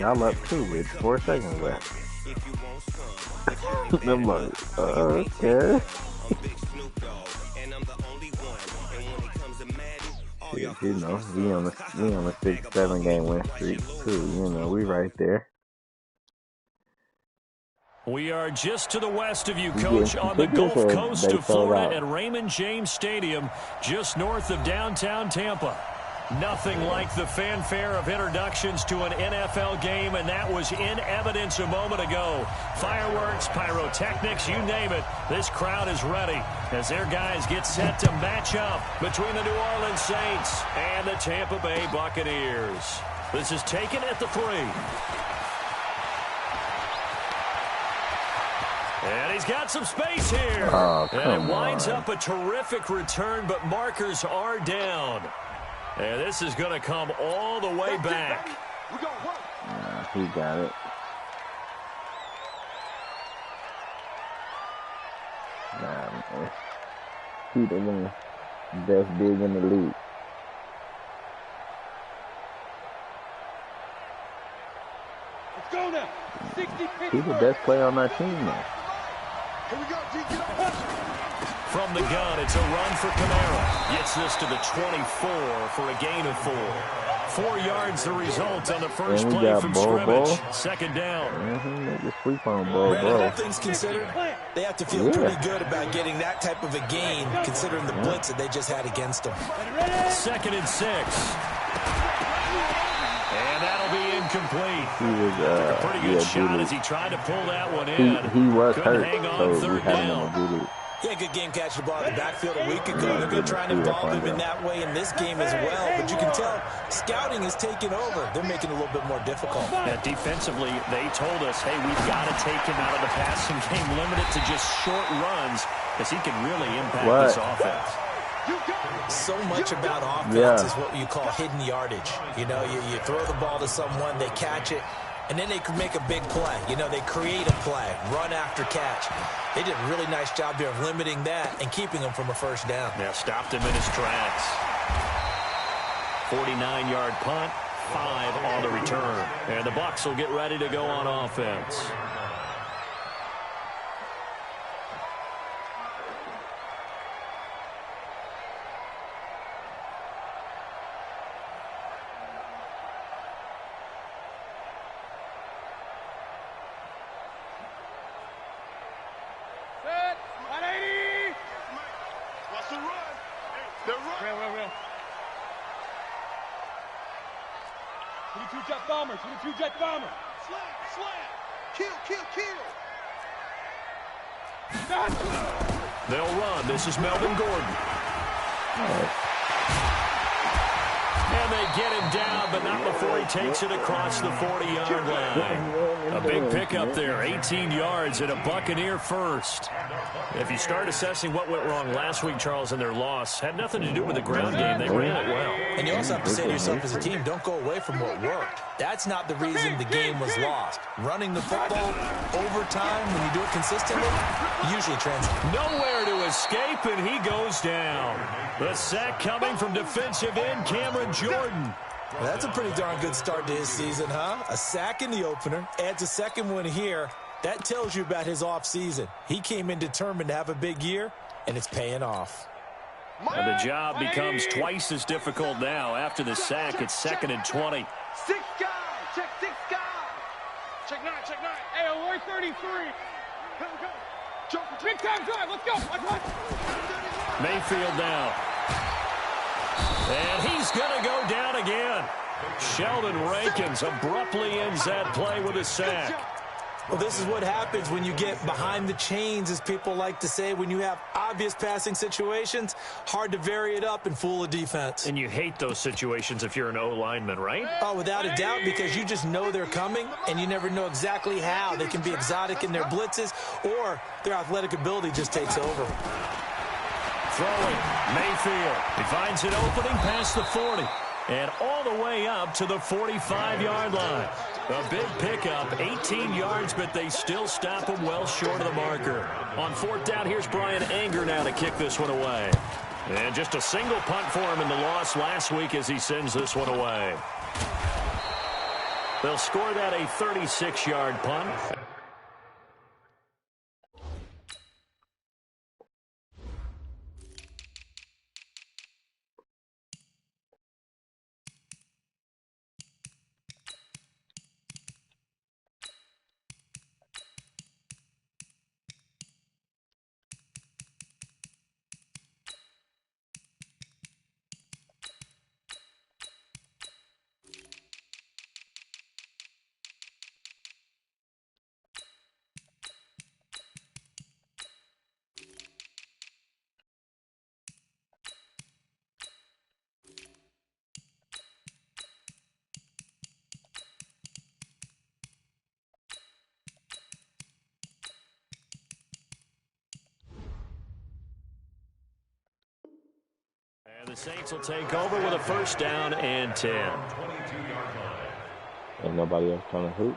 Y'all up too with 4 seconds left. I'm like, okay. You know, we on a 6-7 game win streak too. You know, we right there. We are just to the west of you, You Coach, getting on the tickets Gulf or Coast they of sold Florida out? at Raymond James Stadium, just north of downtown Tampa. Nothing like the fanfare of introductions to an NFL game, and that was in evidence a moment ago. Fireworks, pyrotechnics, you name it. This crowd is ready as their guys get set to match up between the New Orleans Saints and the Tampa Bay Buccaneers. This is taken at the 3. And he's got some space here. Oh, and it winds on. up a terrific return, but markers are down. And this is going to come all the way back. He got it. Nah, man. He the one best big in the league. Let's go now. 60 He's the best player on our team now. Here we go, G. Get up. From the gun, it's a run for Kamara. Gets this to the 24 for a gain of 4. 4 yards the result on the first And we play got from Bo. scrimmage. Second down. Make the sweep on Bo. All things considered, they have to feel pretty good about getting that type of a gain, considering the blitz that they just had against them. 2nd and 6. And that'll be incomplete. He was Took a pretty good shot as he tried to pull that one in. He was Couldn't hurt, hang on so we third had him down. on duty. Yeah, good game catching the ball in the backfield a week ago. They're going to try and involve him in that way in this game as well. But you can tell scouting is taking over. They're making it a little bit more difficult. Yeah, defensively, they told us, hey, we've got to take him out of the passing game, limit it to just short runs, because he can really impact this offense. So much about offense is what you call hidden yardage. You know, you throw the ball to someone, they catch it, and then they can make a big play. You know, they create a play, run after catch. They did a really nice job there of limiting that and keeping him from a first down. Yeah, stopped him in his tracks. 49-yard punt, 5 on the return. And the Bucs will get ready to go on offense. Jet bomber, 22 jet bomber. Slam. Kill. They'll run. This is Melvin Gordon. And they get him down, but not before he takes it across the 40-yard line. A big pickup there, 18 yards and a Buccaneer first. If you start assessing what went wrong last week, Charles, in their loss, had nothing to do with the ground game. They ran it well. And you also have to say to yourself as a team, don't go away from what worked. That's not the reason the game was lost. Running the football over time, when you do it consistently, usually translates. Nowhere to escape, and he goes down. The sack coming from defensive end Cameron Jordan. Well, that's a pretty darn good start to his season, huh? A sack in the opener, adds a second one here. That tells you about his offseason. He came in determined to have a big year, and it's paying off. And the job becomes twice as difficult now. After the sack, it's 2nd and 20. 6 guys. Check 6 guys. Check 9. Hey, alert 33. Go. Big time drive. Let's go. Watch. Mayfield down. And he's going to go down again. Sheldon Rankins abruptly ends that play with a sack. Well, this is what happens when you get behind the chains, as people like to say. When you have obvious passing situations, hard to vary it up and fool a defense. And you hate those situations if you're an O-lineman, right? Oh, without a doubt, because you just know they're coming, and you never know exactly how. They can be exotic in their blitzes, or their athletic ability just takes over. Throwing, Mayfield. He finds an opening past the 40. And all the way up to the 45-yard line. A big pickup, 18 yards, but they still stop him well short of the marker. On 4th down, here's Brian Anger now to kick this one away. And just a single punt for him in the loss last week as he sends this one away. They'll score that a 36-yard punt. And the Saints will take over with a first down and 10. Ain't nobody else trying to hoop.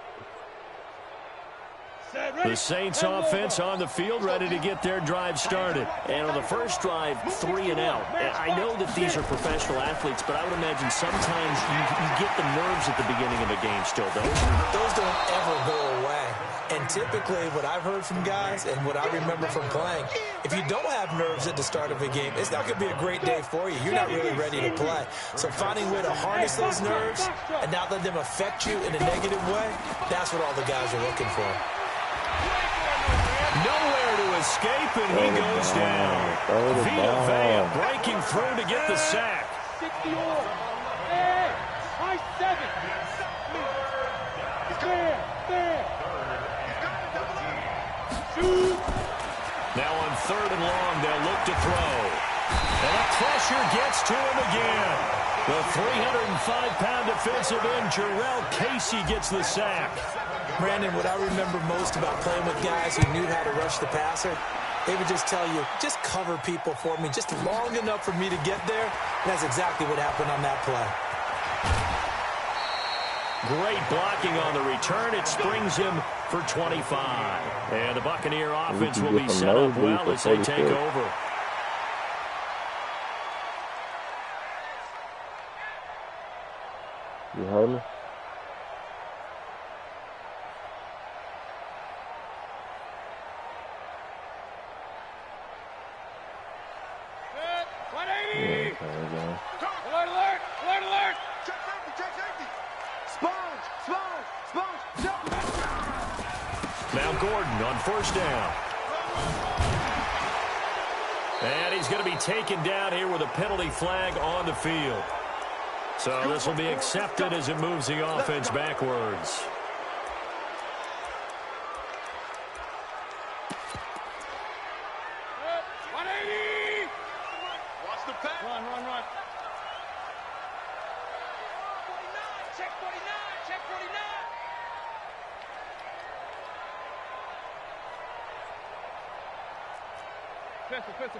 The Saints offense on the field, ready to get their drive started. And on the first drive, 3 and out. I know that these are professional athletes, but I would imagine sometimes you get the nerves at the beginning of a game still, don't you? Those don't ever go away. And typically what I've heard from guys and what I remember from playing, if you don't have nerves at the start of a game, it's not going to be a great day for you. You're not really ready to play. So finding a way to harness those nerves and not let them affect you in a negative way, that's what all the guys are looking for. Nowhere to escape, and he goes down. Vita Vea breaking through to get the sack. 60 all. Hey, high 7. There. Shoot. Now on 3rd and long, they'll look to throw. And the pressure gets to him again. The 305-pound defensive end, Jarrell Casey, gets the sack. Brandon, what I remember most about playing with guys who knew how to rush the passer, they would just tell you, just cover people for me, just long enough for me to get there. And that's exactly what happened on that play. Great blocking on the return. It springs him for 25. And the Buccaneer offense will be set up well as they take over. You heard me? Alert! Check safety! Sponge! Now Gordon on first down. And he's going to be taken down here with a penalty flag on the field. So this will be accepted as it moves the offense backwards. Run. Check 49.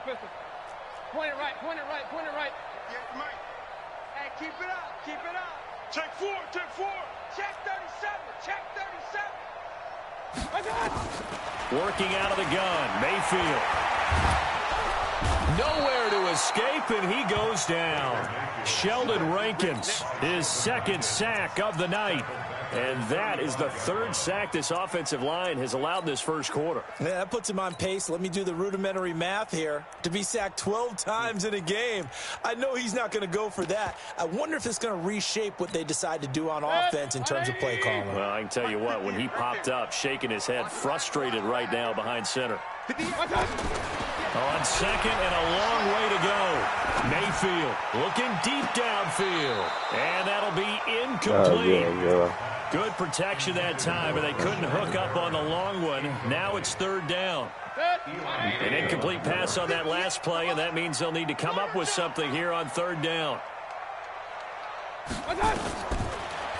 Pistol. Point it right. Yeah, Mike. Hey, keep it up. Check 4. Check 37. Working out of the gun, Mayfield. Nowhere to escape, and he goes down. Sheldon Rankins, his 2nd sack of the night. And that is the 3rd sack this offensive line has allowed this first quarter. Yeah, that puts him on pace. Let me do the rudimentary math here. To be sacked 12 times in a game, I know he's not going to go for that. I wonder if it's going to reshape what they decide to do on offense in terms of play calling. Well, I can tell you what, when he popped up, shaking his head, frustrated right now behind center. On second and a long way to go. Mayfield looking deep downfield. And that'll be incomplete. Good protection that time, and they couldn't hook up on the long one. Now it's 3rd down. An incomplete pass on that last play, and that means they'll need to come up with something here on 3rd down.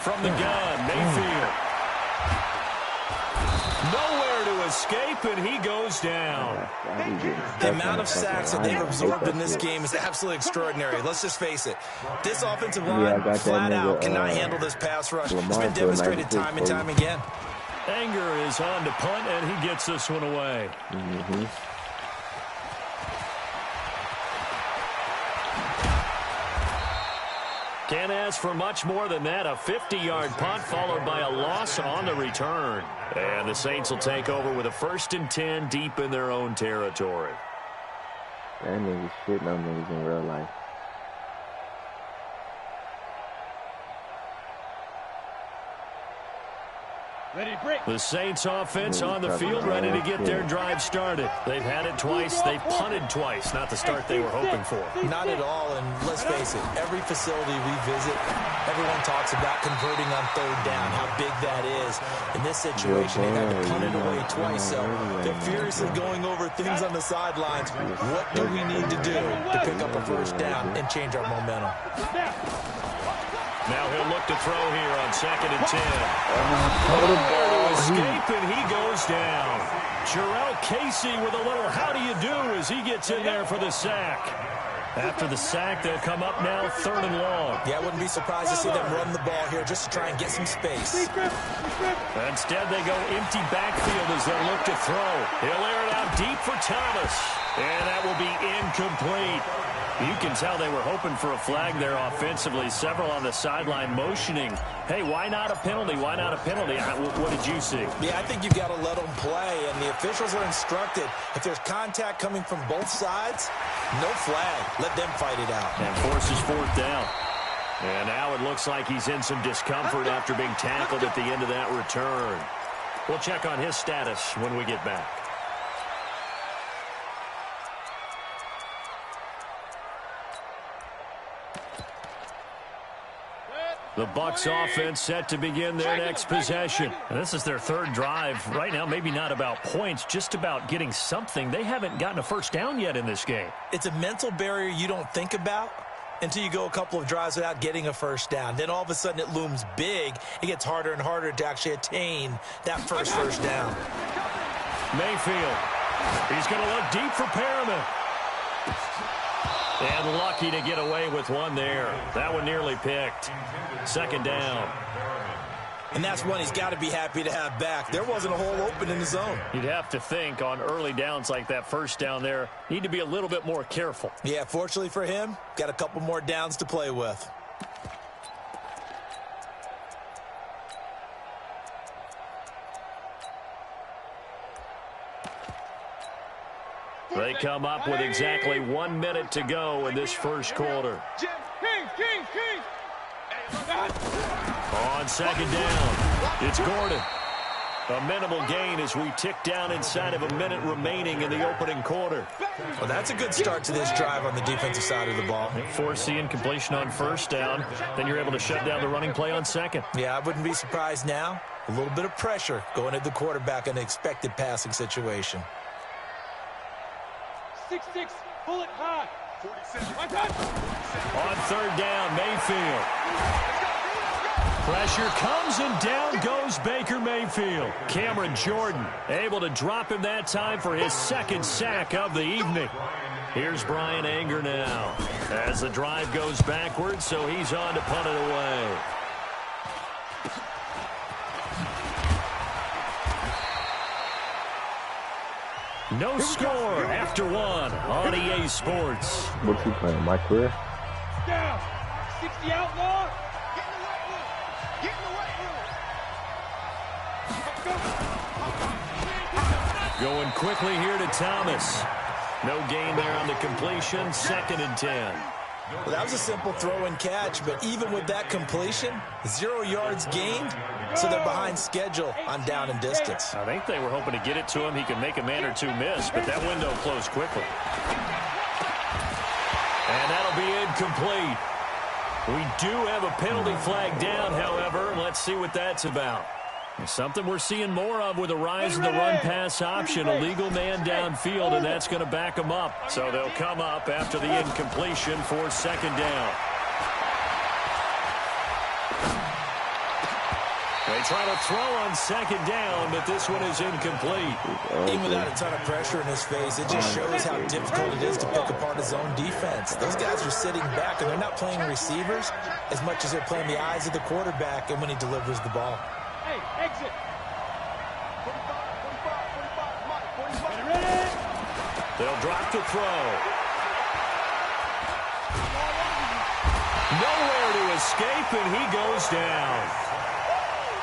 From the gun, Mayfield. Nowhere to escape, and he goes down. The amount of sacks that they've absorbed in this game is absolutely extraordinary. Let's just face it. This offensive line flat out cannot handle this pass rush. It's been demonstrated time and time again. Anger is on to punt, and he gets this one away. Can't ask for much more than that. A 50-yard punt followed by a loss on the return. And the Saints will take over with a 1st and 10 deep in their own territory. That nigga's shitting on niggas in real life. The Saints offense on the field ready to get their drive started. They've had it twice. They've punted twice. Not the start they were hoping for. Not at all, and let's face it, every facility we visit, everyone talks about converting on 3rd down, how big that is. In this situation, they've had to punt it away twice, so they're furiously going over things on the sidelines. What do we need to do to pick up a 1st down and change our momentum? Now he'll look to throw here on 2nd and 10. There to escape, and he goes down. Jarrell Casey with a little how do you do as he gets in there for the sack. After the sack, they'll come up now 3rd and long. Yeah, I wouldn't be surprised to see them run the ball here just to try and get some space. Instead, they go empty backfield as they look to throw. He'll air it out deep for Thomas. And that will be incomplete. You can tell they were hoping for a flag there offensively. Several on the sideline motioning. Hey, why not a penalty? Why not a penalty? What did you see? Yeah, I think you've got to let them play, and the officials are instructed. If there's contact coming from both sides, no flag. Let them fight it out. And forces 4th down. And now it looks like he's in some discomfort after being tackled at the end of that return. We'll check on his status when we get back. The Bucs offense set to begin their next possession. And this is their 3rd drive. Right now, maybe not about points, just about getting something. They haven't gotten a 1st down yet in this game. It's a mental barrier you don't think about until you go a couple of drives without getting a 1st down. Then all of a sudden it looms big. It gets harder and harder to actually attain that first down. Mayfield. He's going to look deep for Perriman. And lucky to get away with one there. That one nearly picked. 2nd down. And that's one he's got to be happy to have back. There wasn't a hole open in the zone. You'd have to think on early downs like that 1st down there, need to be a little bit more careful. Yeah, fortunately for him, got a couple more downs to play with. They come up with exactly 1 minute to go in this 1st quarter. On 2nd down, it's Gordon. A minimal gain as we tick down inside of a minute remaining in the opening quarter. Well, that's a good start to this drive on the defensive side of the ball. Force the incompletion on 1st down. Then you're able to shut down the running play on 2nd. Yeah, I wouldn't be surprised now. A little bit of pressure going at the quarterback in an expected passing situation. 6-6, pull it high. On 3rd down, Mayfield. Pressure comes and down goes Baker Mayfield. Cameron Jordan able to drop him that time for his 2nd sack of the evening. Here's Brian Anger now as the drive goes backwards, so he's on to punt it away. No score after 1 on EA Sports. What's he playing? My career? Down. 60 outlaw. Going quickly here to Thomas. No gain there on the completion. 2nd and 10. Well, that was a simple throw and catch, but even with that completion, 0 yards gained, so they're behind schedule on down and distance. I think they were hoping to get it to him. He could make a man or two miss, but that window closed quickly. And that'll be incomplete. We do have a penalty flag down, however. Let's see what that's about. Something we're seeing more of with the rise of the run-pass option. A legal man downfield, and that's going to back them up. So they'll come up after the incompletion for 2nd down. They try to throw on 2nd down, but this one is incomplete. Even without a ton of pressure in his face, it just shows how difficult it is to pick apart his own defense. Those guys are sitting back, and they're not playing receivers as much as they're playing the eyes of the quarterback and when he delivers the ball. Hey, exit. 45, ready? They'll drop to throw. nowhere to escape, and he goes down.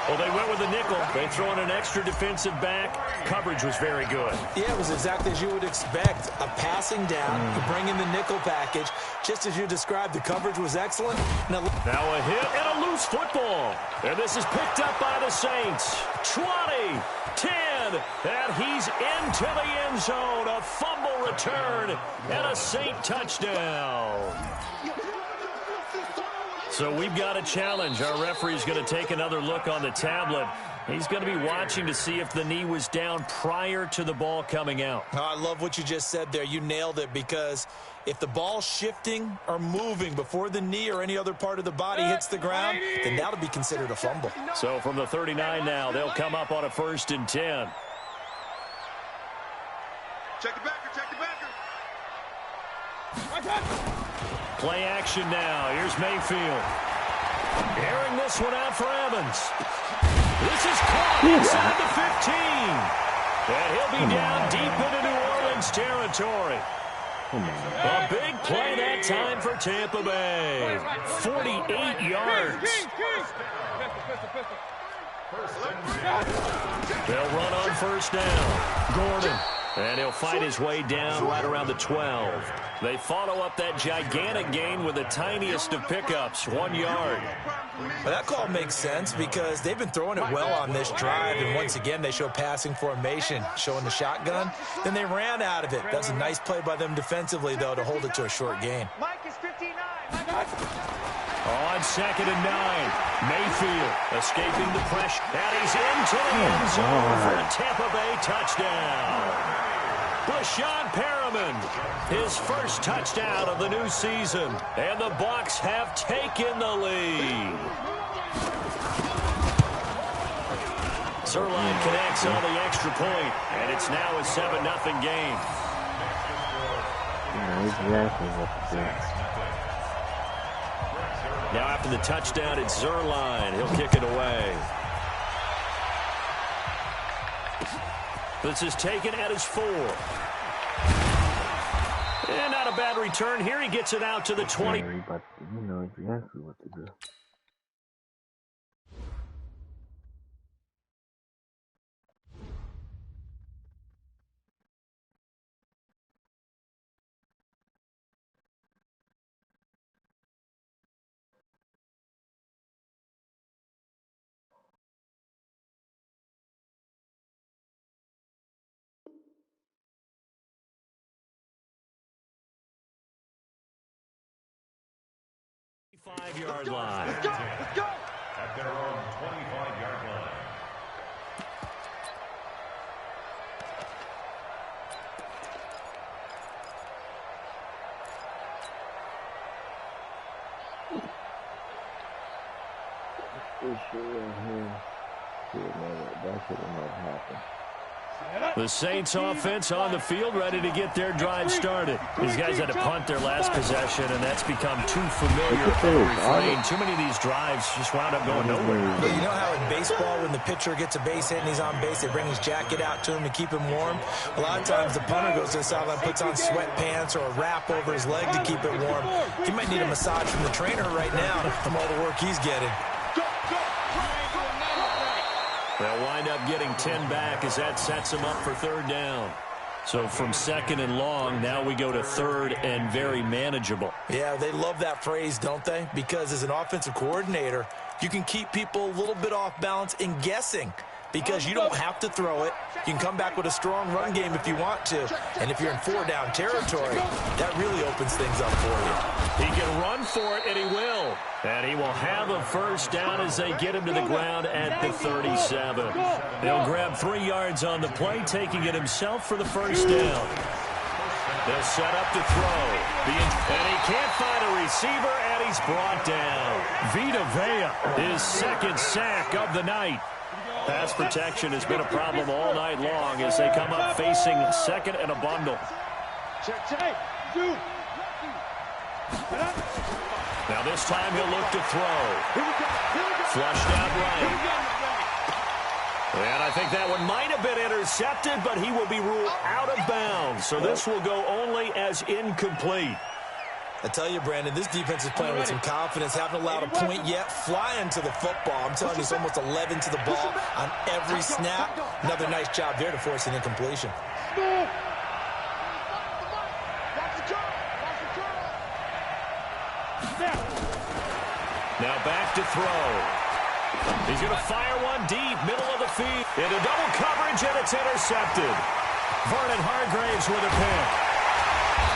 Well, they went with a nickel. They throw in an extra defensive back. Coverage was very good. Yeah, it was exactly as you would expect. A passing down, you bring in the nickel package. Just as you described, the coverage was excellent. Now a hit and a loose football. And this is picked up by the Saints. 20, 10, and he's into the end zone. A fumble return and a Saint touchdown. So we've got a challenge. Our referee's going to take another look on the tablet. He's going to be watching to see if the knee was down prior to the ball coming out. Oh, I love what you just said there. You nailed it, because if the ball's shifting or moving before the knee or any other part of the body hits the ground, then that'll be considered a fumble. So from the 39 now, they'll come up on a 1st and 10. Check the backer, check the backer. Play action now. Here's Mayfield. Airing this one out for Evans. This is caught inside the 15. And he'll be down deep into New Orleans territory. A big play that time for Tampa Bay. 48 yards. They'll run on 1st down. Gordon. And he'll fight his way down right around the 12. They follow up that gigantic gain with the tiniest of pickups, 1 yard. Well, that call makes sense because they've been throwing it well on this drive, and once again they show passing formation, showing the shotgun. Then they ran out of it. That's a nice play by them defensively, though, to hold it to a short gain. Mike is 59. On 2nd and 9, Mayfield escaping the pressure, and he's into the end zone for a Tampa Bay touchdown. Brashad Perriman, his first touchdown of the new season, and the Bucs have taken the lead. Zerline connects on the extra point, and it's now a 7-0 game. Exactly what to do. Now after the touchdown, it's Zerline. He'll kick it away. This is taken at his 4. And not a bad return here. He gets it out to the 20. But you know exactly what to do. Five-yard line. Let's go, let's go. At their own 25-yard line. That should have never happened. The Saints offense on the field, ready to get their drive started. These guys had to punt their last possession, and that's become too familiar of a refrain. Too many of these drives just wound up going nowhere. But you know how in baseball, when the pitcher gets a base hit and he's on base, they bring his jacket out to him to keep him warm? A lot of times the punter goes to the sideline, puts on sweatpants or a wrap over his leg to keep it warm. He might need a massage from the trainer right now from all the work he's getting. They'll wind up getting 10 back as that sets them up for 3rd down. So from 2nd and long, now we go to 3rd and very manageable. Yeah, they love that phrase, don't they? Because as an offensive coordinator, you can keep people a little bit off balance and guessing. Because you don't have to throw it. You can come back with a strong run game if you want to. And if you're in 4-down territory, that really opens things up for you. He can run for it, and he will. And he will have a 1st down as they get him to the ground at the 37. They'll grab 3 yards on the play, taking it himself for the 1st down. They'll set up to throw. And he can't find a receiver, and he's brought down. Vita Vea, his 2nd sack of the night. Pass protection has been a problem all night long as they come up facing 2nd and a bundle. Now this time he'll look to throw. Flushed out right. And I think that one might have been intercepted, but he will be ruled out of bounds. So this will go only as incomplete. I tell you, Brandon, this defense is playing with some confidence. Haven't allowed a point yet. Flying to the football. I'm telling you, it's almost 11 to the ball on every snap. Another nice job there to force an incompletion. Now back to throw. He's going to fire one deep, middle of the field. Into double coverage, and it's intercepted. Vernon Hargraves with a pick.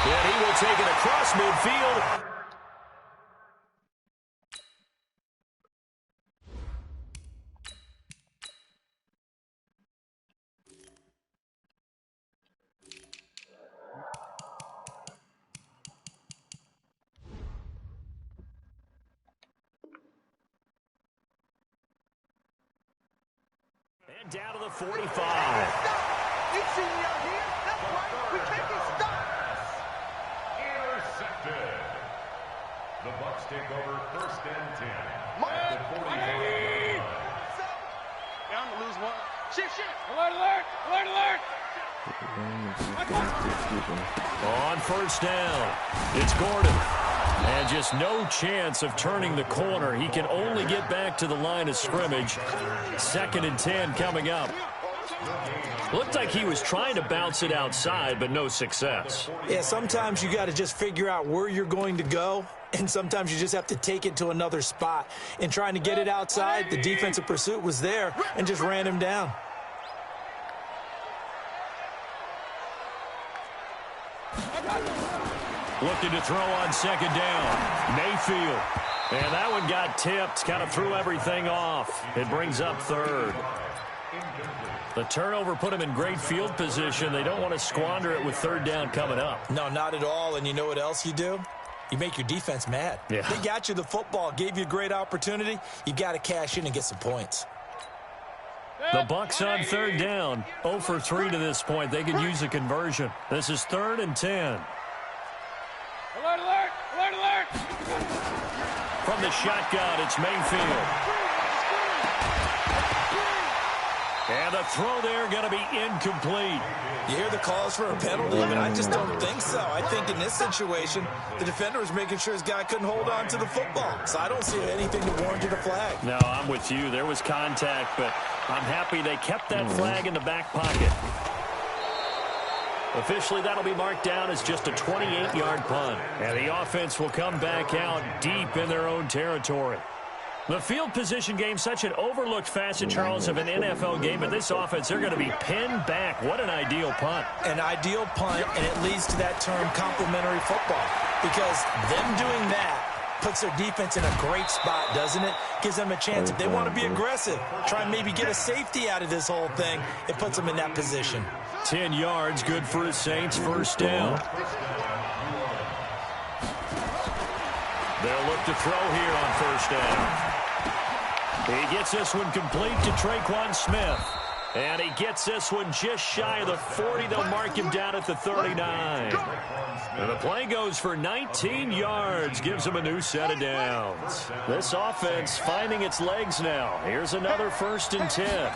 And he will take it across midfield. And down to the 45. You see me out here? That's right. We can't get stopped. Intercepted. The Bucs take over 1st and 10. At the 45-yard line. Yeah, I'm gonna lose one. Shift. Alert, alert, alert, alert. On 1st down, it's Gordon. And just no chance of turning the corner. He can only get back to the line of scrimmage. 2nd and 10 coming up. Looked like he was trying to bounce it outside, but no success. Yeah, sometimes you got to just figure out where you're going to go, and sometimes you just have to take it to another spot. In trying to get it outside, the defensive pursuit was there and just ran him down. Looking to throw on 2nd down. Mayfield. And that one got tipped. Kind of threw everything off. It brings up 3rd. The turnover put him in great field position. They don't want to squander it with 3rd down coming up. No, not at all. And you know what else you do? You make your defense mad. Yeah. They got you the football, gave you a great opportunity. You got to cash in and get some points. The Bucs on 3rd down. 0 for 3 to this point. They could use a conversion. This is 3rd and 10. Alert, alert, alert, alert. From the shotgun, it's Mayfield. And the throw there going to be incomplete. You hear the calls for a penalty? I just don't think so. I think in this situation, the defender was making sure his guy couldn't hold on to the football. So I don't see anything to warrant a flag. No, I'm with you. There was contact, but I'm happy they kept that flag in the back pocket. Officially, that'll be marked down as just a 28-yard punt. And the offense will come back out deep in their own territory. The field position game, such an overlooked facet, Charles, of an NFL game. But this offense, they're going to be pinned back. What an ideal punt. An ideal punt, and it leads to that term complementary football. Because them doing that puts their defense in a great spot, doesn't it? Gives them a chance. If they want to be aggressive, try and maybe get a safety out of this whole thing, it puts them in that position. 10 yards, good for the Saints, 1st down. They'll look to throw here on 1st down. He gets this one complete to Traquan Smith. And he gets this one just shy of the 40. They'll mark him down at the 39. And the play goes for 19 yards. Gives him a new set of downs. This offense finding its legs now. Here's another 1st and 10.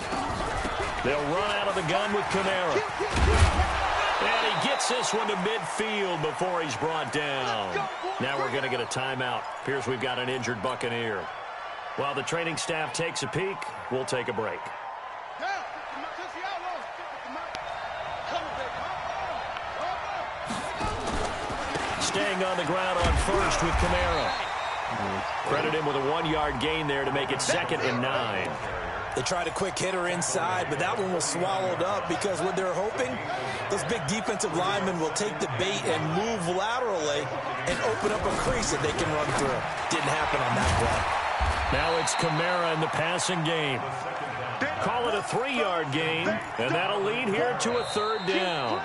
They'll run out of the gun with Kamara. And he gets this one to midfield before he's brought down. Now we're going to get a timeout. Appears we've got an injured Buccaneer. While the training staff takes a peek, we'll take a break. Staying on the ground on 1st with Kamara. Credit him with a 1-yard gain there to make it 2nd and 9. They tried a quick hitter inside, but that one was swallowed up because what they're hoping, those big defensive linemen will take the bait and move laterally and open up a crease that they can run through. Didn't happen on that play. Now it's Kamara in the passing game. Call it a 3-yard gain, and that'll lead here to a 3rd down.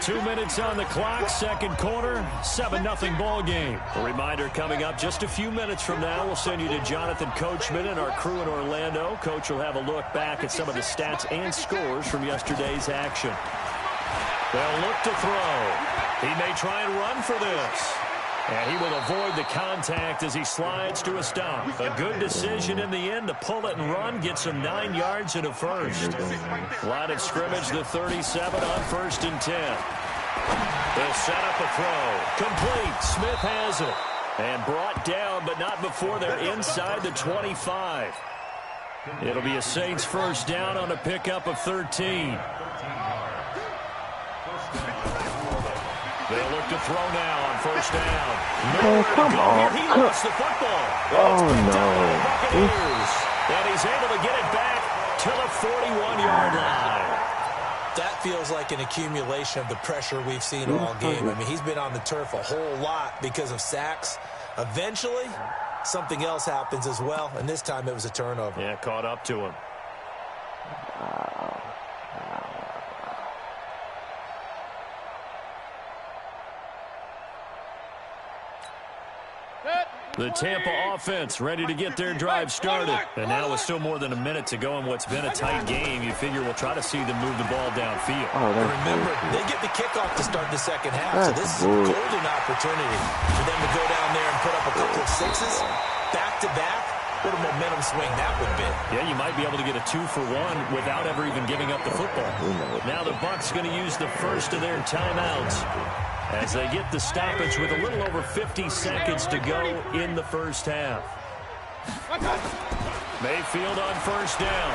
2 minutes on the clock, 2nd quarter, 7-0 ball game. A reminder coming up just a few minutes from now. We'll send you to Jonathan Coachman and our crew in Orlando. Coach will have a look back at some of the stats and scores from yesterday's action. They'll look to throw. He may try and run for this. And he will avoid the contact as he slides to a stop. A good decision in the end to pull it and run. Gets him 9 yards and a 1st. Line of scrimmage, the 37 on 1st and 10. They'll set up a throw. Complete. Smith has it. And brought down, but not before they're inside the 25. It'll be a Saints first down on a pickup of 13. They'll look to throw now on first down. Oh, come on. He lost the football. Oh, no. And he's able to get it back to the 41-yard line. That feels like an accumulation of the pressure we've seen all game. I mean, he's been on the turf a whole lot because of sacks. Eventually, something else happens as well, and this time it was a turnover. Yeah, caught up to him. The Tampa offense ready to get their drive started. And now with still more than a minute to go in what's been a tight game, you figure we'll try to see them move the ball downfield. Oh, remember, they get the kickoff to start the second half, so this is a golden opportunity for them to go down there and put up a couple of sixes back-to-back. What a momentum swing that would be. Yeah, you might be able to get a 2-for-1 without ever even giving up the football. Now the Bucs going to use the first of their timeouts as they get the stoppage with a little over 50 seconds to go in the first half. Mayfield on first down.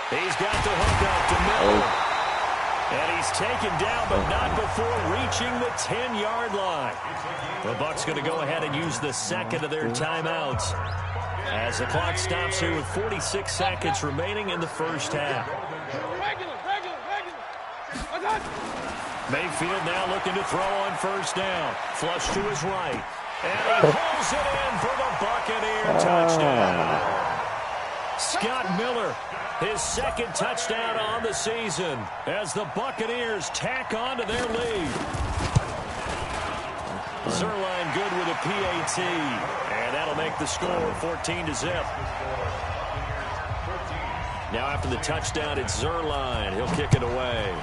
He's got the hook up to Miller. And he's taken down, but not before reaching the 10-yard line. The Bucs going to go ahead and use the second of their timeouts as the clock stops here with 46 seconds remaining in the first half. Mayfield now looking to throw on first down. Flush to his right. And he pulls it in for the Buccaneer touchdown. Scott Miller, his second touchdown on the season as the Buccaneers tack on to their lead. Zerline good with a PAT. And that'll make the score 14-0. Now after the touchdown, it's Zerline. He'll kick it away.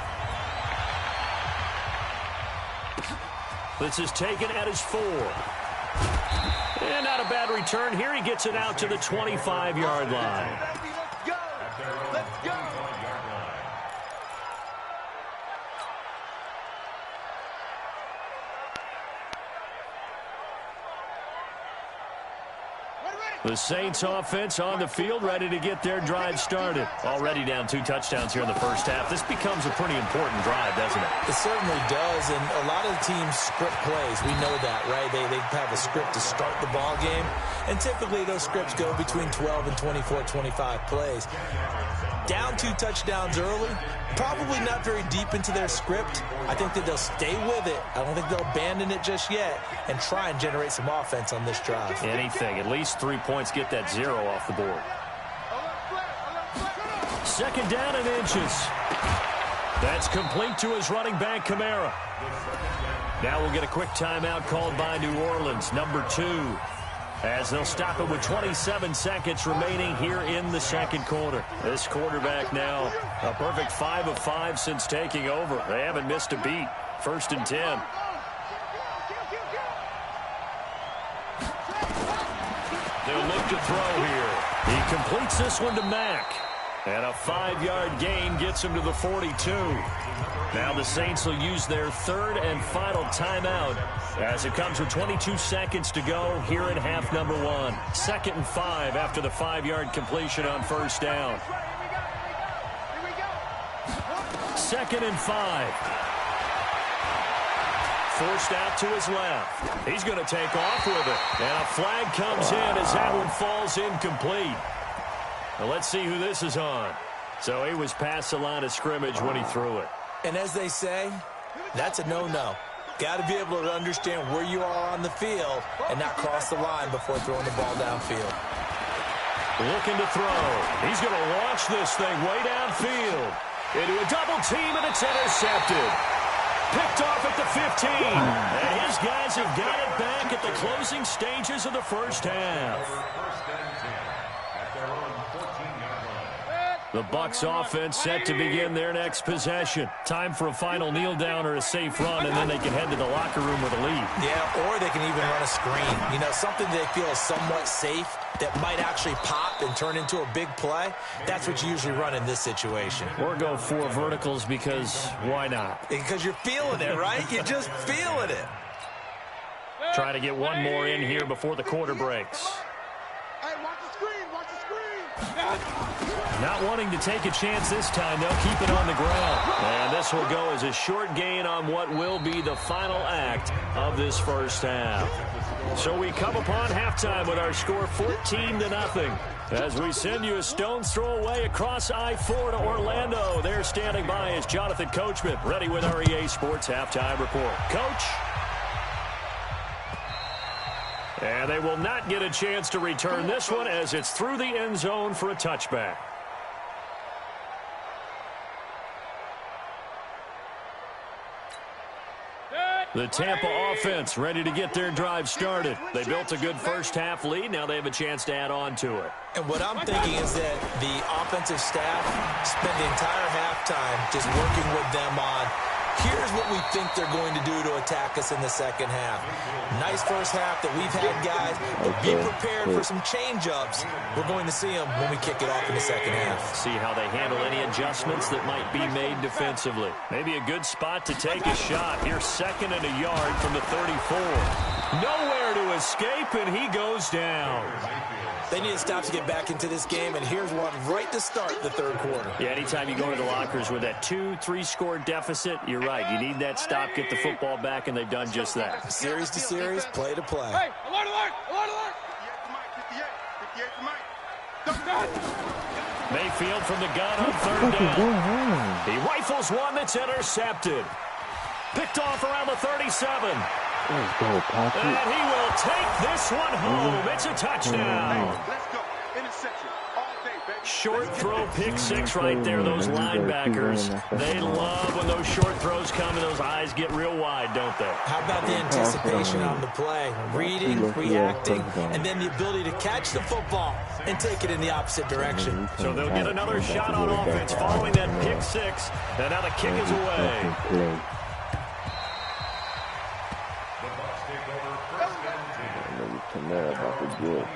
This is taken at his 4. And not a bad return. Here he gets it out to the 25-yard line. Let's go! Let's go! The Saints offense on the field, ready to get their drive started. Already down 2 touchdowns here in the first half. This becomes a pretty important drive, doesn't it? It certainly does, and a lot of the teams script plays. We know that, right? They have a script to start the ball game, and typically those scripts go between 12 and 24, 25 plays. Down 2 touchdowns early, probably not very deep into their script. I think that they'll stay with it. I don't think they'll abandon it just yet and try and generate some offense on this drive. Anything. At least 3 points, get that 0 off the board. Second down and inches. That's complete to his running back, Kamara. Now we'll get a quick timeout called by New Orleans, number 2. As they'll stop it with 27 seconds remaining here in the second quarter. This quarterback now a perfect 5 of 5 since taking over. They haven't missed a beat. 1st and 10. They'll look to throw here. He completes this one to Mack. And a 5-yard gain gets him to the 42. Now the Saints will use their 3rd and final timeout as it comes with 22 seconds to go here in half number 1. 2nd and 5 after the 5-yard completion on first down. 2nd and 5. Forced out to his left. He's going to take off with it. And a flag comes in as that one falls incomplete. Now let's see who this is on. So he was past the line of scrimmage when he threw it. And as they say, that's a no-no. Got to be able to understand where you are on the field and not cross the line before throwing the ball downfield. Looking to throw. He's going to launch this thing way downfield. Into a double team, and it's intercepted. Picked off at the 15. And his guys have got it back at the closing stages of the first half. The Bucs offense set to begin their next possession. Time for a final kneel down or a safe run, and then they can head to the locker room with a lead. Yeah, or they can even run a screen. You know, something they feel is somewhat safe that might actually pop and turn into a big play, that's what you usually run in this situation. Or go 4 verticals because why not? Because you're feeling it, right? You're just feeling it. Try to get one more in here before the quarter breaks. Hey, watch the screen, watch the screen. Not wanting to take a chance this time, they'll keep it on the ground. And this will go as a short gain on what will be the final act of this first half. So we come upon halftime with our score 14-0. As we send you a stone's throw away across I-4 to Orlando. There standing by is Jonathan Coachman, ready with our EA Sports Halftime Report. Coach? And they will not get a chance to return this one as it's through the end zone for a touchback. The Tampa offense ready to get their drive started. They built a good first-half lead. Now they have a chance to add on to it. And what I'm thinking is that the offensive staff spent the entire halftime just working with them on, here's what we think they're going to do to attack us in the second half. Nice first half that we've had, guys, but be prepared for some change-ups. We're going to see them when we kick it off in the second half. See how they handle any adjustments that might be made defensively. Maybe a good spot to take a shot. Here, 2nd and a yard from the 34. Nowhere to escape, and he goes down. They need to stop to get back into this game, and here's one right to start the third quarter. Yeah, anytime you go to the lockers with that 2-3 score deficit, you're right. You need that stop, get the football back, and they've done just that. Series to series, play to play. Hey, alert, alert, alert, alert. 58 to Mike. Mayfield from the gun on 3rd down. He rifles one that's intercepted. Picked off around the 37. And he will take this one home. It's a touchdown. Let's go. Interception. All day, baby. Short throw, pick 6 right there. Those linebackers, they love when those short throws come and those eyes get real wide, don't they? How about the anticipation on the play? Reading, reacting, and then the ability to catch the football and take it in the opposite direction. So they'll get another shot on offense following that pick 6. And now the kick is away. About to get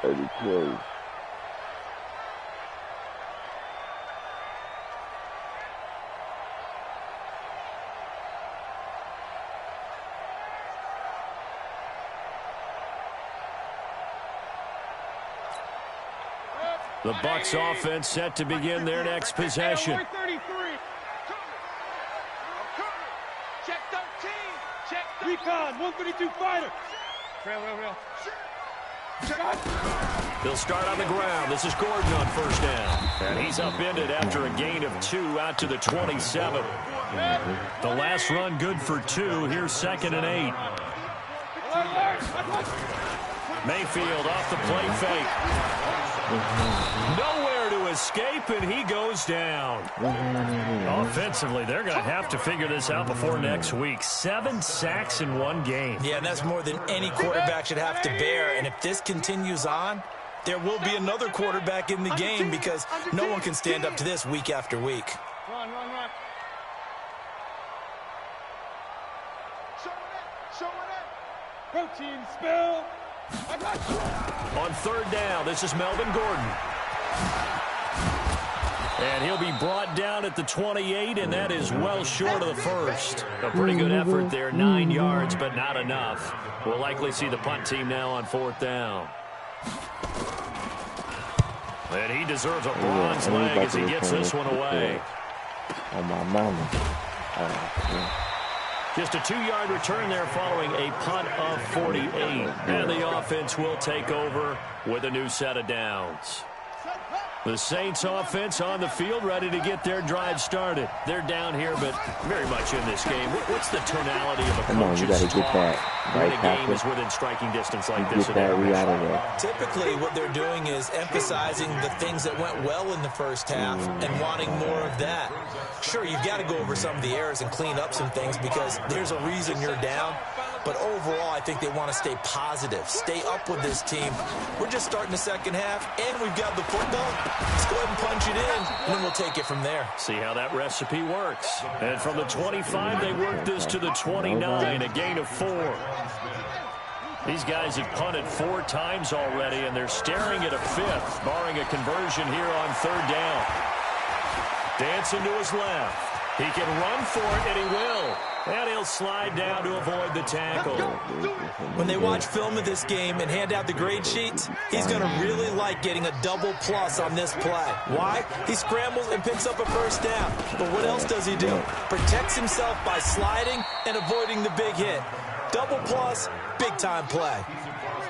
30 plays. The Bucs offense set to begin their next possession. 33. Check 13. Check 13. Recon, 132 fighter. Rail. They'll start on the ground. This is Gordon on 1st down. And he's upended after a gain of 2 out to the 27. The last run good for 2. Here's 2nd and 8. Mayfield off the play fake. Nowhere to escape, and he goes down. Offensively, they're going to have to figure this out before next week. 7 sacks in one game. Yeah, and that's more than any quarterback should have to bear. And if this continues on, there will be another quarterback in the game because no one can stand up to this week after week. Run. Show it. Protein spill. On 3rd down, this is Melvin Gordon. And he'll be brought down at the 28, and that is well short of the first. A pretty good effort there, 9 yards, but not enough. We'll likely see the punt team now on 4th down. And he deserves a bronze leg as he gets this one away. Oh, my mama. Just a 2-yard return there following a punt of 48. And the offense will take over with a new set of downs. The Saints offense on the field ready to get their drive started. They're down here, but very much in this game. What's the tonality of a coach's talk when a game is within striking distance like this? Typically, what they're doing is emphasizing the things that went well in the first half and wanting more of that. Sure, you've got to go over some of the errors and clean up some things because there's a reason you're down. But overall, I think they want to stay positive, stay up with this team. We're just starting the second half, and we've got the football. Let's go ahead and punch it in, and then we'll take it from there. See how that recipe works. And from the 25, they work this to the 29, a gain of 4. These guys have punted 4 times already, and they're staring at a 5th, barring a conversion here on 3rd down. Dancing to his left. He can run for it, and he will. And he'll slide down to avoid the tackle. When they watch film of this game and hand out the grade sheets, he's going to really like getting a double plus on this play. Why? He scrambles and picks up a 1st down. But what else does he do? Protects himself by sliding and avoiding the big hit. Double plus, big-time play.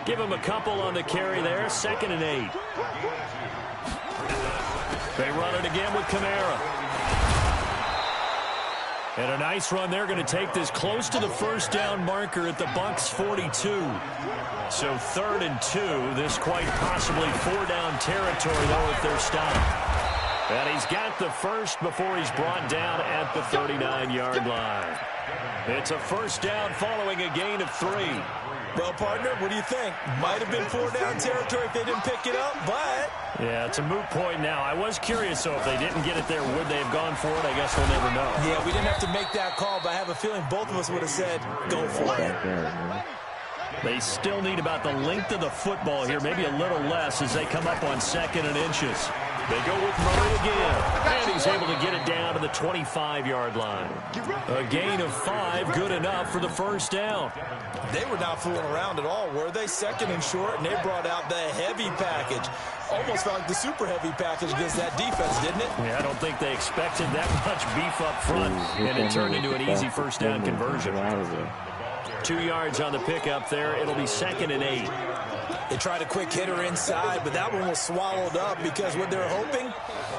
Give him a couple on the carry there, 2nd and 8. They run it again with Kamara. And a nice run. They're going to take this close to the 1st down marker at the Bucs 42. So 3rd and 2. This quite possibly 4-down territory, though, if they're stopped. And he's got the first before he's brought down at the 39-yard line. It's a 1st down following a gain of 3. Well, partner, what do you think? Might have been 4-down territory if they didn't pick it up, but... Yeah, it's a moot point now. I was curious, so if they didn't get it there, would they have gone for it? I guess we'll never know. Yeah, we didn't have to make that call, but I have a feeling both of us would have said, go for it. They still need about the length of the football here, maybe a little less as they come up on 2nd and inches. They go with Murray again, and he's able to get it down to the 25-yard line. A gain of 5, good enough for the 1st down. They were not fooling around at all, were they? 2nd and short, and they brought out the heavy package. Almost felt like the super heavy package against that defense, didn't it? Yeah, I don't think they expected that much beef up front, and it turned into an easy 1st down conversion. 2 yards on the pickup there. It'll be 2nd and 8. They tried a quick hitter inside, but that one was swallowed up because what they're hoping,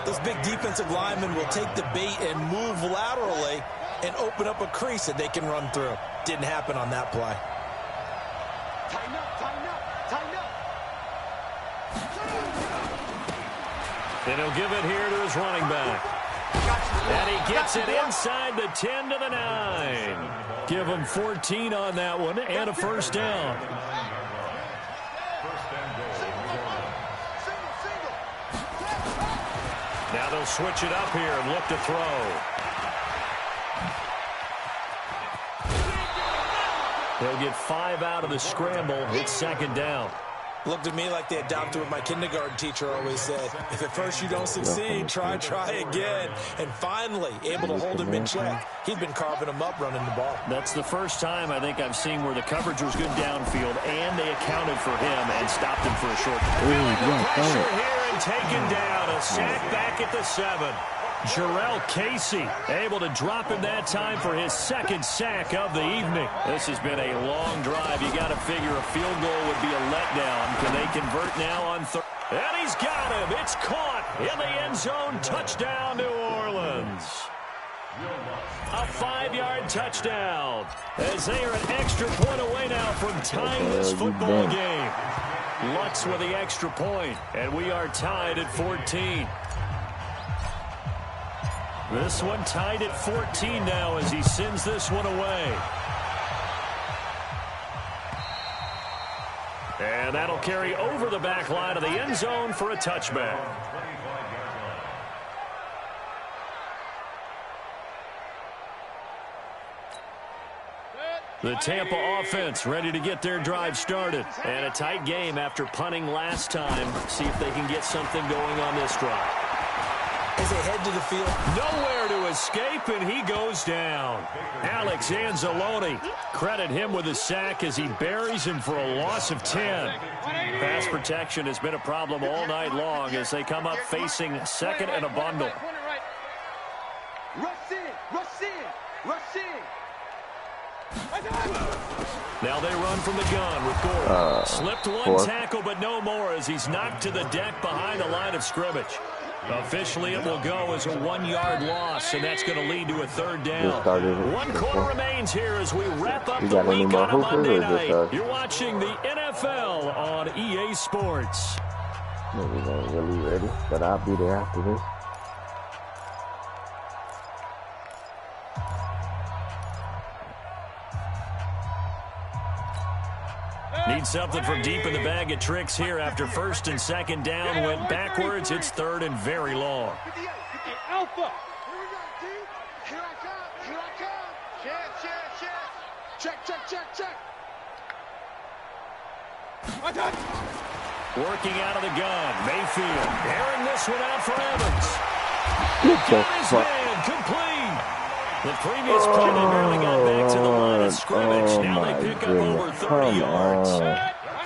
those big defensive linemen will take the bait and move laterally and open up a crease that they can run through. Didn't happen on that play. Tighten up, tighten up, tighten up. And he'll give it here to his running back. And he gets it inside the 10 to the 9. Give him 14 on that one and a 1st down. Now they'll switch it up here and look to throw. They'll get 5 out of the scramble. It's 2nd down. Looked at me like they adopted what my kindergarten teacher always said. If at first you don't succeed, try again. And finally, able to hold him in check. He'd been carving him up running the ball. That's the first time I think I've seen where the coverage was good downfield, and they accounted for him and stopped him for a short time. Pressure here and taken down. A sack back at the 7. Jarrell Casey able to drop him that time for his 2nd sack of the evening. This has been a long drive. You got to figure a field goal would be a letdown. Can they convert now on 3rd? And he's got him. It's caught in the end zone. Touchdown, New Orleans. A 5-yard touchdown as they are an extra point away now from tying this football game. Lutz with the extra point, and we are tied at 14. This one tied at 14 now as he sends this one away. And that'll carry over the back line of the end zone for a touchback. The Tampa offense ready to get their drive started. And a tight game after punting last time. See if they can get something going on this drive. As they head to the field. Nowhere to escape, and he goes down. Alex Anzalone, credit him with a sack as he buries him for a loss of 10. Pass protection has been a problem all night long as they come up facing 2nd and a bundle. Rush in, rush in, rush in. Now they run from the gun with Gore. Slipped one tackle, but no more as he's knocked to the deck behind the line of scrimmage. Officially, it will go as a 1-yard loss, and that's going to lead to a 3rd down. 1 quarter remains here as we wrap up the week on a Monday night. You're watching the NFL on EA Sports. Maybe they ain't really ready, but I'll be there after this. Need something from deep in the bag of tricks here after 1st and 2nd down. Went backwards. It's 3rd and very long. Alpha. Here we go, D. Here I come. Here I come. Check, check, check. Check, check, check, check. Working out of the gun. Mayfield airing this one out for Evans. Get the Got his fuck. man complete. The previous play, they barely got back to the line of scrimmage. Now they pick up over 30 yards.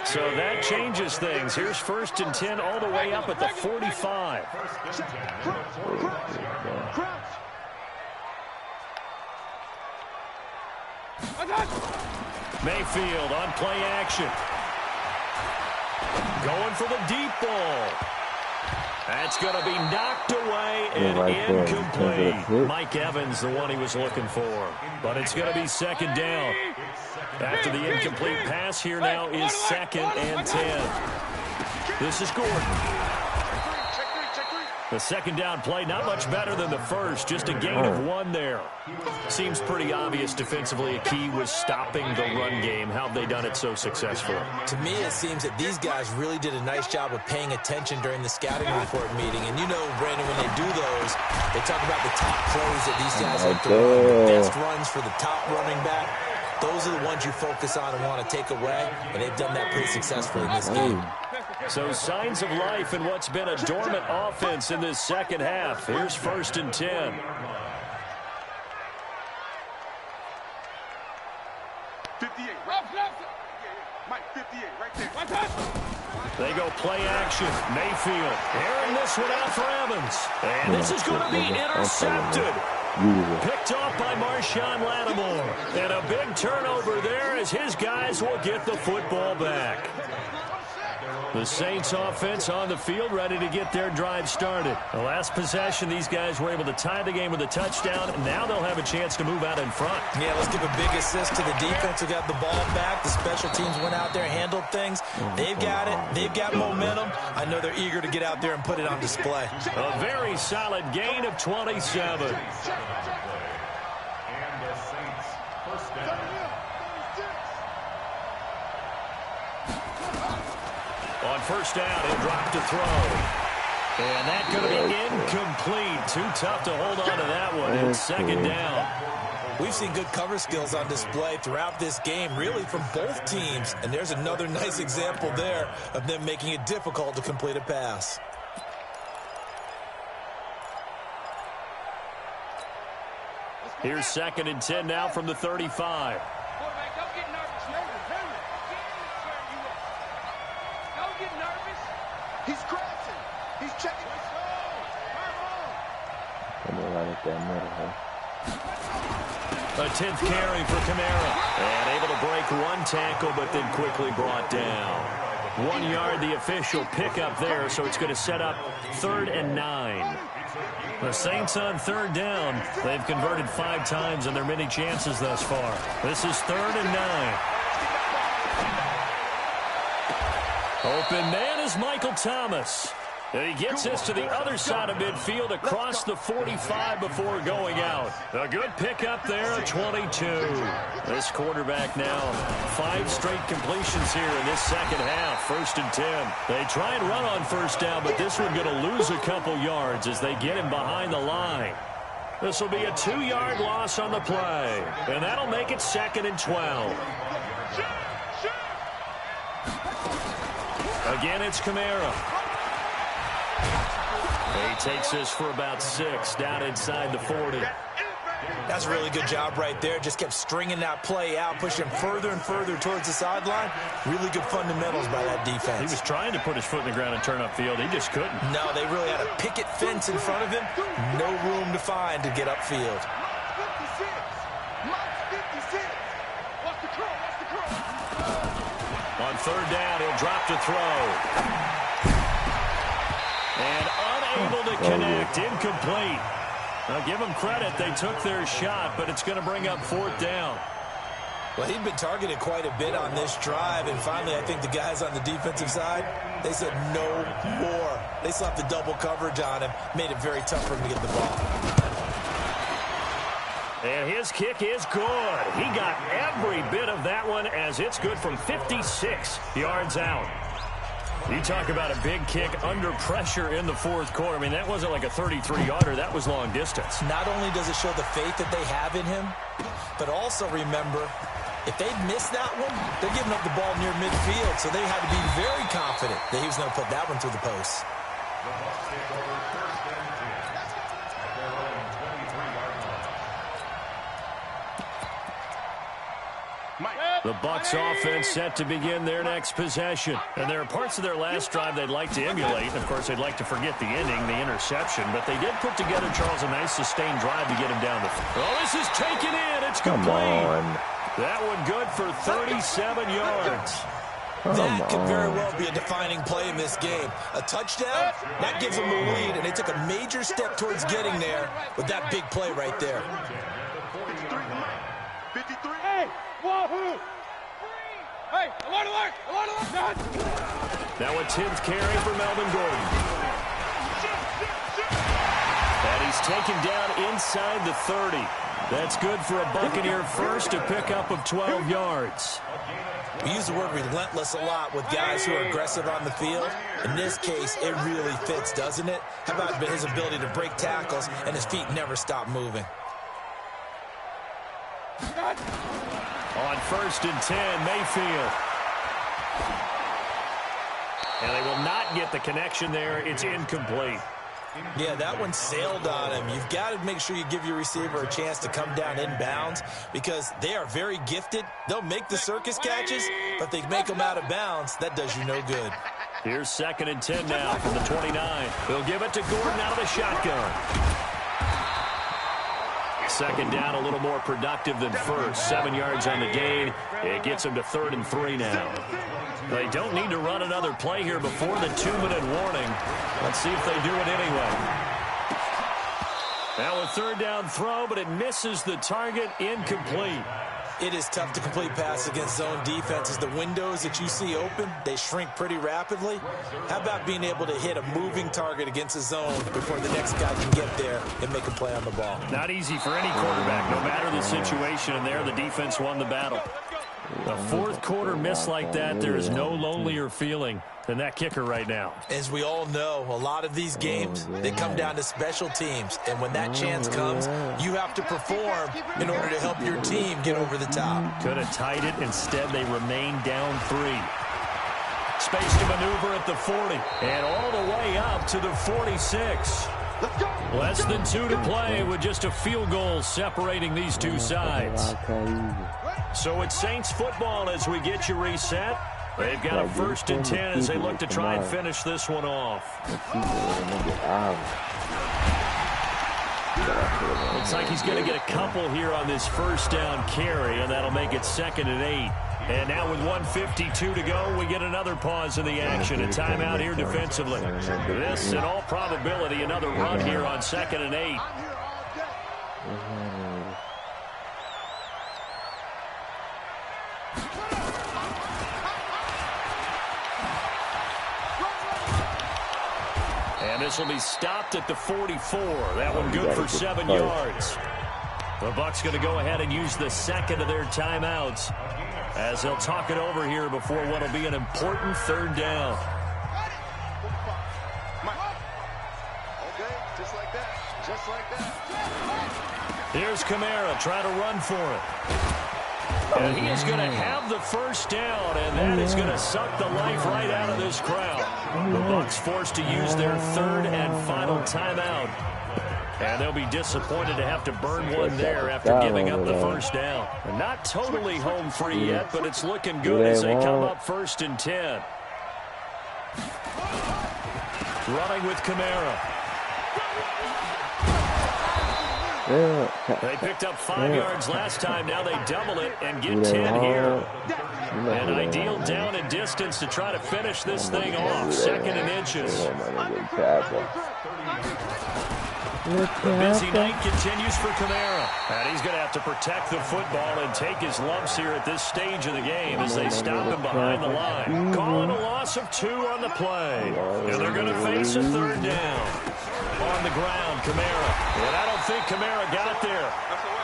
So that changes things. Here's 1st and 10 all the way up at the 45. Mayfield on play action. Going for the deep ball. That's going to be knocked away and incomplete. Mike Evans, the one he was looking for. But it's going to be 2nd down. After the incomplete pass, here now is 2nd and 10. This is Gordon. The 2nd down play, not much better than the first, just a gain of 1 there. Seems pretty obvious defensively a key was stopping the run game. How have they done it so successfully? To me, it seems that these guys really did a nice job of paying attention during the scouting report meeting. And you know, Brandon, when they do those, they talk about the top plays that these guys have to run, the best runs for the top running back. Those are the ones you focus on and want to take away, and they've done that pretty successfully in this game. So signs of life in what's been a dormant offense in this 2nd half. Here's 1st and 10. They go play action. Mayfield airing this one out for Evans. And this is going to be intercepted. Picked off by Marshawn Lattimore. And a big turnover there as his guys will get the football back. The Saints offense on the field ready to get their drive started. The last possession, these guys were able to tie the game with a touchdown. Now they'll have a chance to move out in front. Yeah, let's give a big assist to the defense who got the ball back. The special teams went out there, handled things. They've got it. They've got momentum. I know they're eager to get out there and put it on display. A very solid gain of 27. And the Saints, 1st down. On 1st down, he'll drop to throw. And that's going to be incomplete. Too tough to hold on to that one. It's 2nd down. We've seen good cover skills on display throughout this game, really from both teams. And there's another nice example there of them making it difficult to complete a pass. Here's 2nd and 10 now from the 35. He's crashing. He's checking. A 10th carry for Kamara. And able to break 1 tackle, but then quickly brought down. 1 yard, the official pickup there, so it's going to set up 3rd and 9. The Saints on 3rd down. They've converted 5 times in their many chances thus far. This is 3rd and 9. Open man is Michael Thomas. And he gets this to the other side of midfield across the 45 before going out. A good pickup there, 22. This quarterback now, 5 straight completions here in this 2nd half. 1st and 10. They try and run on 1st down, but this one going to lose a couple yards as they get him behind the line. This will be a 2-yard loss on the play. And that'll make it 2nd and 12. Again, it's Kamara. He takes this for about 6 down inside the 40. That's a really good job right there. Just kept stringing that play out, pushing further and further towards the sideline. Really good fundamentals by that defense. He was trying to put his foot in the ground and turn upfield. He just couldn't. No, they really had a picket fence in front of him. No room to find to get upfield. On 3rd down, he'll drop to throw. And unable to connect, incomplete. Now give them credit, they took their shot, but it's going to bring up 4th down. Well, he'd been targeted quite a bit on this drive, and finally I think the guys on the defensive side, they said no more. They slapped the double coverage on him, made it very tough for him to get the ball. And his kick is good. He got every bit of that one as it's good from 56 yards out. You talk about a big kick under pressure in the 4th quarter. I mean, that wasn't like a 33-yarder. That was long distance. Not only does it show the faith that they have in him, but also remember, If they'd missed that one, they're giving up the ball near midfield, so they had to be very confident that he was going to put that one through the post. The Bucs take over first and 10 at their own 23-yard line. The Bucs offense set to begin their next possession. And there are parts of their last drive they'd like to emulate. Of course, they'd like to forget the ending, the interception. But they did put together, Charles, a nice sustained drive to get him down the field. Oh, this is taken in. It's complete. Come on. That one good for 37 yards. That could very well be a defining play in this game. A touchdown, that gives them the lead, and they took a major step towards getting there with that big play right there. 53. Hey, wahoo! Hey, alert, alert, alert, alert! Now a 10th carry for Melvin Gordon. And he's taken down inside the 30. That's good for a Buccaneer first, a pickup of 12 yards. We use the word relentless a lot with guys who are aggressive on the field. In this case, it really fits, doesn't it? How about his ability to break tackles and his feet never stop moving? On first and 10, Mayfield. And they will not get the connection there. It's incomplete. Yeah, that one sailed on him. You've got to make sure you give your receiver a chance to come down inbounds because they are very gifted. They'll make the circus catches, but they make them out of bounds. That does you no good. Here's second and 10 now from the 29. They'll give it to Gordon out of the shotgun. Second down, a little more productive than first. 7 yards on the gain. It gets them to 3rd and 3 now. They don't need to run another play here before the 2-minute warning. Let's see if they do it anyway. Now a 3rd down throw, but it misses the target. Incomplete. It is tough to complete pass against zone defenses. The windows that you see open, they shrink pretty rapidly. How about being able to hit a moving target against a zone before the next guy can get there and make a play on the ball? Not easy for any quarterback, no matter the situation, and there the defense won the battle. A fourth quarter miss like that, there is no lonelier feeling than that kicker right now. As we all know, a lot of these games, they come down to special teams. And when that chance comes, you have to perform in order to help your team get over the top. Could have tied it. Instead, they remain down 3. Space to maneuver at the 40. And all the way up to the 46. Less than 2 to play with just a field goal separating these two sides. So it's Saints football as we get you reset. They've got a 1st and 10 as they look to try and finish this one off. Looks like he's going to get a couple here on this 1st down carry, and that'll make it 2nd and 8. And now with 1:52 to go, we get another pause in the action. A timeout here defensively. This, in all probability, another run here on 2nd and 8. And this will be stopped at the 44. That one good for 7 yards. The Bucs going to go ahead and use the 2nd of their timeouts as they'll talk it over here before what will be an important 3rd down. Okay, just like that. Just like that. Here's Kamara trying to run for it. And he is going to have the 1st down, and that is going to suck the life right out of this crowd. The Bucs forced to use their 3rd and final timeout. And they'll be disappointed to have to burn one there after giving up the 1st down. And not totally home free yet, but it's looking good as they come up 1st and 10. Running with Kamara. They picked up 5 yards last time. Now they double it and get 10 here. An ideal down and distance to try to finish this thing off. 2nd and inches. The busy night continues for Kamara. And he's going to have to protect the football and take his lumps here at this stage of the game as they stop him behind the line. Calling a loss of 2 on the play. And they're going to face a 3rd down. On the ground, Kamara. And I don't think Kamara got there.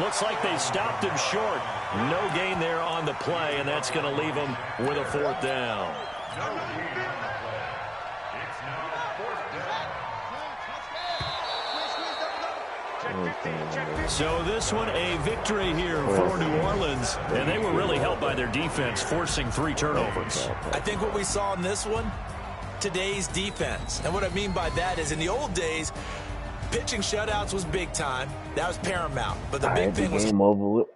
Looks like they stopped him short. No gain there on the play, and that's going to leave him with a 4th down. So this one, a victory here for New Orleans, and they were really helped by their defense, forcing 3 turnovers. I think what we saw in this one, today's defense. And what I mean by that is in the old days, pitching shutouts was big time. That was paramount. But the big thing was... Game over with.